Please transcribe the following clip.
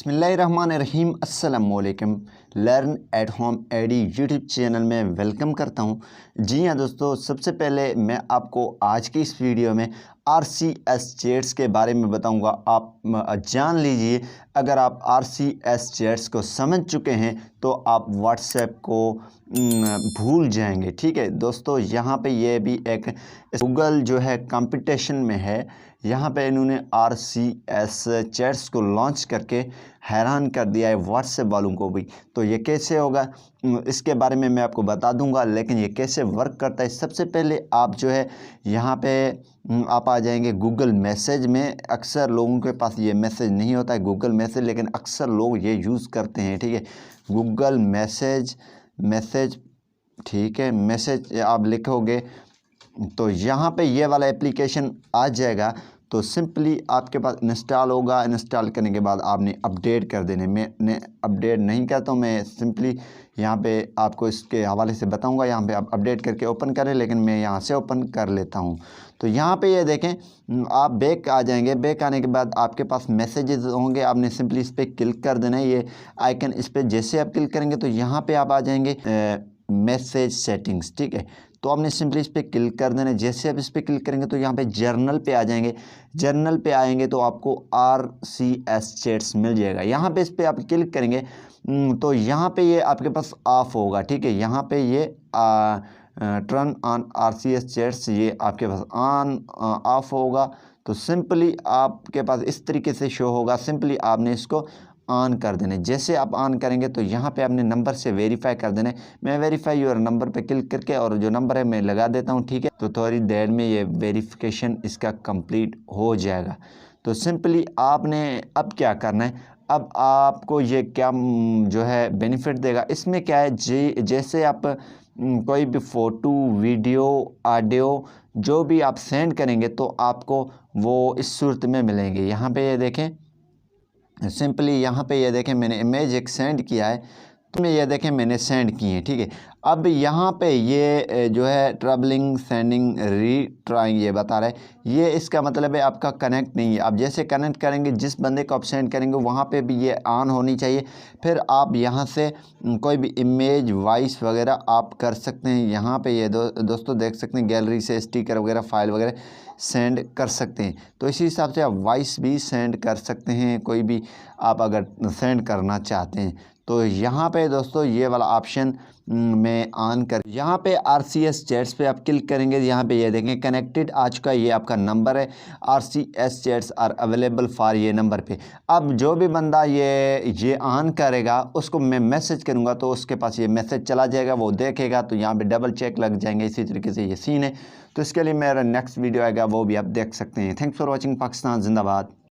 बिस्मिल्लाहिर्रहमानिर्रहीम अस्सलामुअलैकुम। Learn at home AD YouTube channel में वेलकम करता हूं। जी हाँ दोस्तों, सबसे पहले मैं आपको आज की इस वीडियो में RCS चैट्स के बारे में बताऊंगा। आप जान लीजिए, अगर आप RCS चैट्स को समझ चुके हैं तो आप व्हाट्सएप को भूल जाएंगे। ठीक है दोस्तों, यहाँ पे ये भी एक गूगल जो है कंपटीशन में है। यहाँ पे इन्होंने RCS चैट्स को लॉन्च करके हैरान कर दिया है व्हाट्सएप वालों को भी। तो ये कैसे होगा इसके बारे में मैं आपको बता दूंगा, लेकिन ये कैसे वर्क करता है। सबसे पहले आप जो है यहाँ पे आप आ जाएंगे गूगल मैसेज में। अक्सर लोगों के पास ये मैसेज नहीं होता है गूगल मैसेज, लेकिन अक्सर लोग ये यूज़ करते हैं। ठीक है, गूगल मैसेज ठीक है, मैसेज आप लिखोगे तो यहाँ पे ये वाला एप्लीकेशन आ जाएगा। तो सिंपली आपके पास इंस्टॉल होगा। इंस्टॉल करने के बाद आपने अपडेट कर देने। मैं अपडेट नहीं करता हूँ, मैं सिंपली यहाँ पे आपको इसके हवाले से बताऊँगा। यहाँ पे आप अपडेट करके ओपन करें, लेकिन मैं यहाँ से ओपन कर लेता हूँ। तो यहाँ पे ये देखें, आप बैक आ जाएंगे। बैक आने के बाद आपके पास मैसेजेस होंगे। आपने सिंपली इस पर क्लिक कर देना है, ये आइकन इस पर जैसे आप क्लिक करेंगे तो यहाँ पर आप आ जाएंगे मैसेज सेटिंग्स। ठीक है, तो आपने सिंपली इस पर क्लिक कर देना है। जैसे आप इस पर क्लिक करेंगे तो यहाँ पे जर्नल पे आ जाएंगे। जर्नल पे आएंगे तो आपको RCS चैट्स मिल जाएगा। यहाँ पे इस पर आप क्लिक करेंगे तो यहाँ पे ये आपके पास ऑफ होगा। ठीक है, यहाँ पे ये टर्न ऑन RCS चैट्स ये आपके पास ऑन ऑफ होगा। तो सिंपली आपके पास इस तरीके से शो होगा। सिंपली आपने इसको ऑन कर देने। जैसे आप ऑन करेंगे तो यहाँ पे आपने नंबर से वेरीफाई कर देना। मैं वेरीफाई योर नंबर पे क्लिक करके और जो नंबर है मैं लगा देता हूँ। ठीक है, तो थोड़ी देर में ये वेरिफिकेशन इसका कंप्लीट हो जाएगा। तो सिंपली आपने अब क्या करना है, अब आपको ये क्या जो है बेनिफिट देगा। इसमें क्या है जी, जैसे आप कोई भी फ़ोटो, वीडियो, ऑडियो जो भी आप सेंड करेंगे तो आपको वो इस सूरत में मिलेंगे। यहाँ पे ये देखें, सिंपली यहाँ पे ये देखें मैंने इमेज एक सेंड किया है, तो मैं ये देखें मैंने सेंड की है। ठीक है, अब यहाँ पे ये जो है ट्रैवलिंग सेंडिंग रीट्राइंग ये बता रहा है। ये इसका मतलब है आपका कनेक्ट नहीं है। आप जैसे कनेक्ट करेंगे, जिस बंदे को आप सेंड करेंगे वहाँ पे भी ये ऑन होनी चाहिए। फिर आप यहाँ से कोई भी इमेज, वॉइस वगैरह आप कर सकते हैं। यहाँ पे ये दोस्तों देख सकते हैं, गैलरी से स्टिकर वगैरह, फाइल वगैरह सेंड कर सकते हैं। तो इसी हिसाब से आप वॉइस भी सेंड कर सकते हैं, कोई भी आप अगर सेंड करना चाहते हैं। तो यहाँ पे दोस्तों ये वाला ऑप्शन में ऑन कर, यहाँ पे RCS चैट्स पे आप क्लिक करेंगे। यहाँ पे ये देखें कनेक्टेड आ चुका है, ये आपका नंबर है। RCS chats are available for ये नंबर पे। अब जो भी बंदा ये ऑन करेगा उसको मैं मैसेज करूँगा तो उसके पास ये मैसेज चला जाएगा, वो देखेगा तो यहाँ पे डबल चेक लग जाएंगे। इसी तरीके से ये सीन है। तो इसके लिए मेरा नेक्स्ट वीडियो आएगा, वो भी आप देख सकते हैं। Thanks for watching. पाकिस्तान जिंदाबाद।